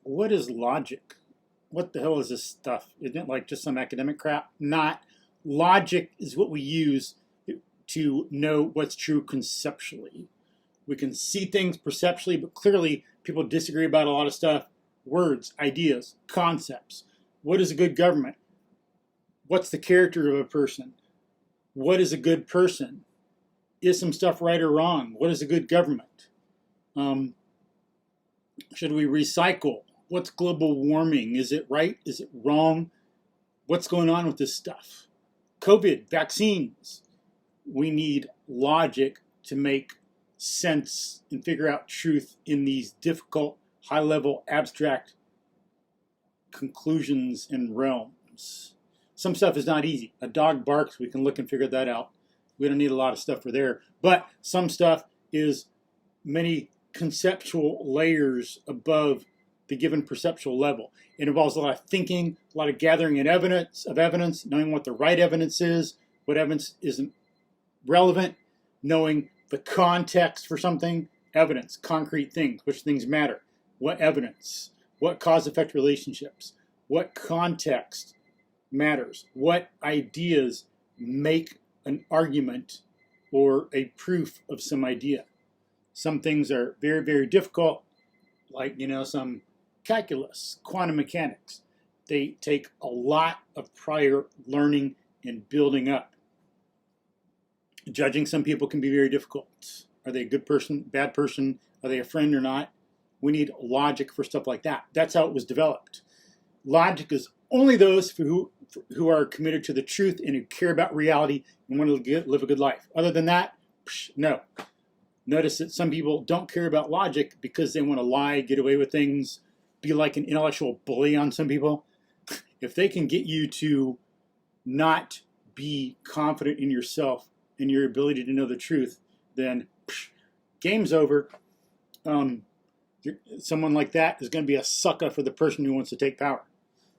what is logic? What the hell is this stuff? Isn't it like just some academic crap? Not. Logic is what we use to know what's true conceptually. We can see things perceptually, but clearly people disagree about a lot of stuff. Words, ideas, concepts. What is a good government? What's the character of a person? What is a good person? Is some stuff right or wrong? What is a good government? Should we recycle? What's global warming? Is it right? Is it wrong? What's going on with this stuff? COVID, vaccines. We need logic to make sense and figure out truth in these difficult, high-level, abstract conclusions and realms. Some stuff is not easy. A dog barks, we can look and figure that out. We don't need a lot of stuff for there. But some stuff is many conceptual layers above the given perceptual level. It involves a lot of thinking, a lot of gathering and evidence, knowing what the right evidence is, what evidence isn't relevant, knowing the context for something, evidence, concrete things, which things matter, what evidence, what cause-effect relationships, what context matters, what ideas make an argument or a proof of some idea. Some things are very, very difficult, like, some calculus, quantum mechanics. They take a lot of prior learning and building up. Judging some people can be very difficult. Are they a good person, bad person? Are they a friend or not? We need logic for stuff like that. That's how it was developed. Logic is only those who are committed to the truth and who care about reality and want to live a good life. Other than that, no. Notice that some people don't care about logic because they want to lie, get away with things, be like an intellectual bully on some people. If they can get you to not be confident in yourself and your ability to know the truth, then game's over. Someone like that is going to be a sucker for the person who wants to take power.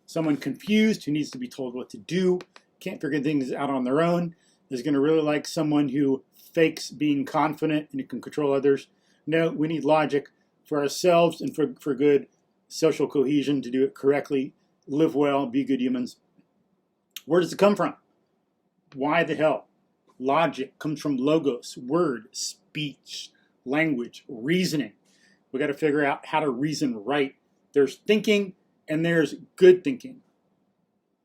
Someone confused who needs to be told what to do, can't figure things out on their own, is going to really like someone who fakes being confident and can control others. No, we need logic for ourselves and for good social cohesion, to do it correctly, live well, be good humans. Where does it come from? Why the hell? Logic comes from logos, word, speech, language, reasoning. We got to figure out how to reason right. There's thinking and there's good thinking.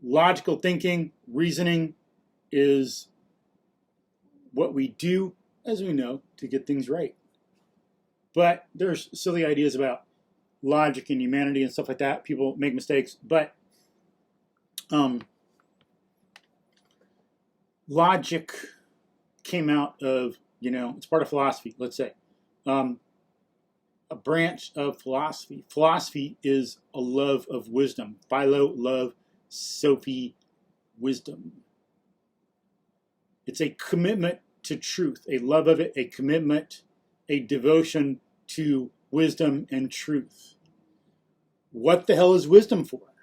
Logical thinking, reasoning is what we do, as we know, to get things right. But there's silly ideas about logic and humanity and stuff like that. People make mistakes, but logic came out of, it's part of philosophy, let's say. A branch of philosophy. Philosophy is a love of wisdom. Philo, love, Sophie, wisdom. It's a commitment to truth, a love of it, a commitment, a devotion to wisdom and truth. What the hell is wisdom for?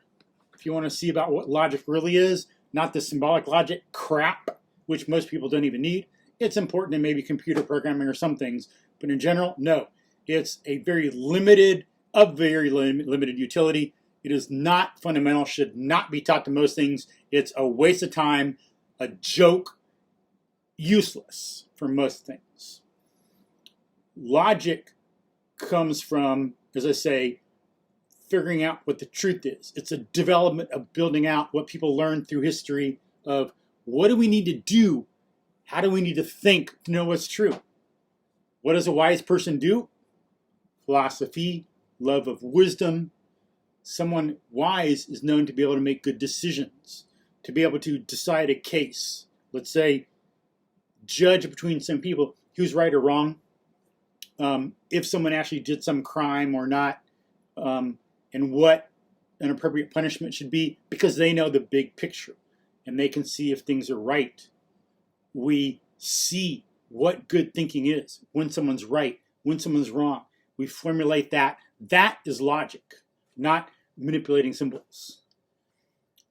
If you want to see about what logic really is, not the symbolic logic crap, which most people don't even need, it's important in maybe computer programming or some things, but in general, no. It's a very limited utility. It is not fundamental, should not be taught to most things. It's a waste of time, a joke, useless for most things. Logic comes from, as I say, figuring out what the truth is. It's a development of building out what people learn through history of what do we need to do? How do we need to think to know what's true? What does a wise person do? Philosophy, love of wisdom. Someone wise is known to be able to make good decisions, to be able to decide a case. Let's say, judge between some people who's right or wrong, if someone actually did some crime or not, and what an appropriate punishment should be, because they know the big picture and they can see if things are right. We see what good thinking is, when someone's right, when someone's wrong. We formulate that. That is logic, not manipulating symbols.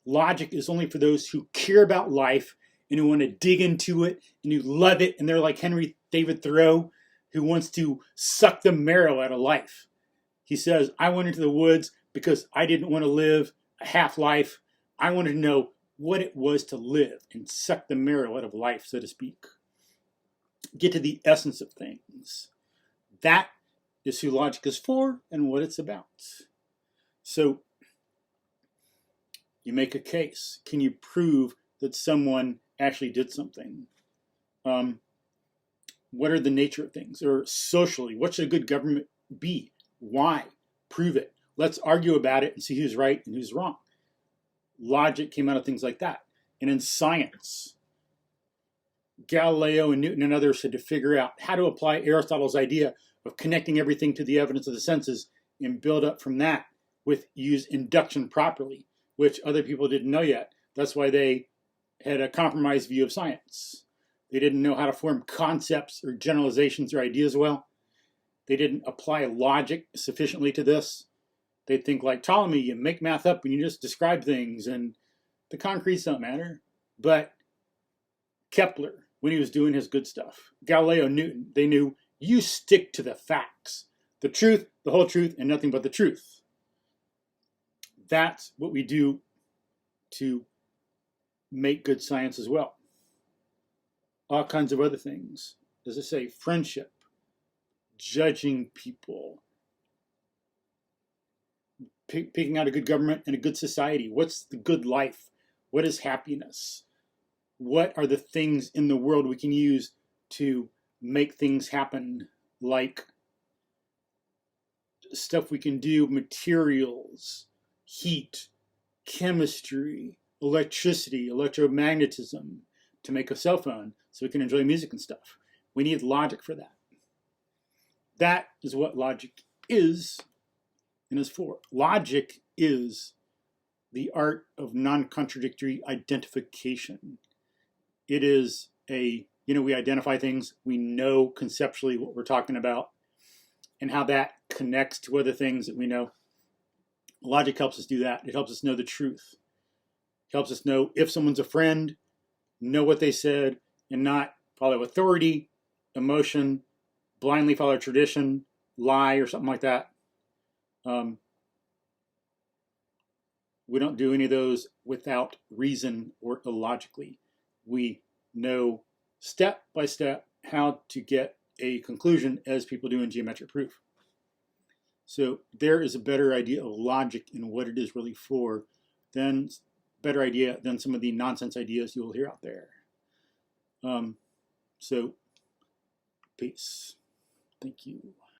Logic is only for those who care about life and who want to dig into it and who love it, and they're like Henry David Thoreau, who wants to suck the marrow out of life. He says, I went into the woods because I didn't want to live a half life. I wanted to know what it was to live and suck the marrow out of life, so to speak. Get to the essence of things. That is who logic is for and what it's about. So you make a case. Can you prove that someone actually did something? What are the nature of things? Or socially, what should a good government be? Why? Prove it. Let's argue about it and see who's right and who's wrong. Logic came out of things like that. And in science, Galileo and Newton and others had to figure out how to apply Aristotle's idea of connecting everything to the evidence of the senses and build up from that use induction properly, which other people didn't know yet. That's why they had a compromised view of science. They didn't know how to form concepts or generalizations or ideas well. They didn't apply logic sufficiently to this. They'd think like Ptolemy, you make math up and you just describe things and the concretes don't matter. But Kepler, when he was doing his good stuff, Galileo, Newton, they knew you stick to the facts. The truth, the whole truth, and nothing but the truth. That's what we do to make good science as well. All kinds of other things. As I say, friendship, judging people, picking out a good government and a good society. What's the good life? What is happiness? What are the things in the world we can use to make things happen, like stuff we can do, materials, heat, chemistry, electricity, electromagnetism, to make a cell phone so we can enjoy music and stuff. We need logic for that. That is what logic is and is for. Logic is the art of non-contradictory identification. It is we identify things, we know conceptually what we're talking about and how that connects to other things that we know. Logic helps us do that. It helps us know the truth. It helps us know if someone's a friend, know what they said, and not follow authority, emotion, blindly follow tradition, lie, or something like that. We don't do any of those without reason or illogically. We know step by step how to get a conclusion, as people do in geometric proof. So there is a better idea of logic and what it is really for, better idea than some of the nonsense ideas you will hear out there. So peace. Thank you.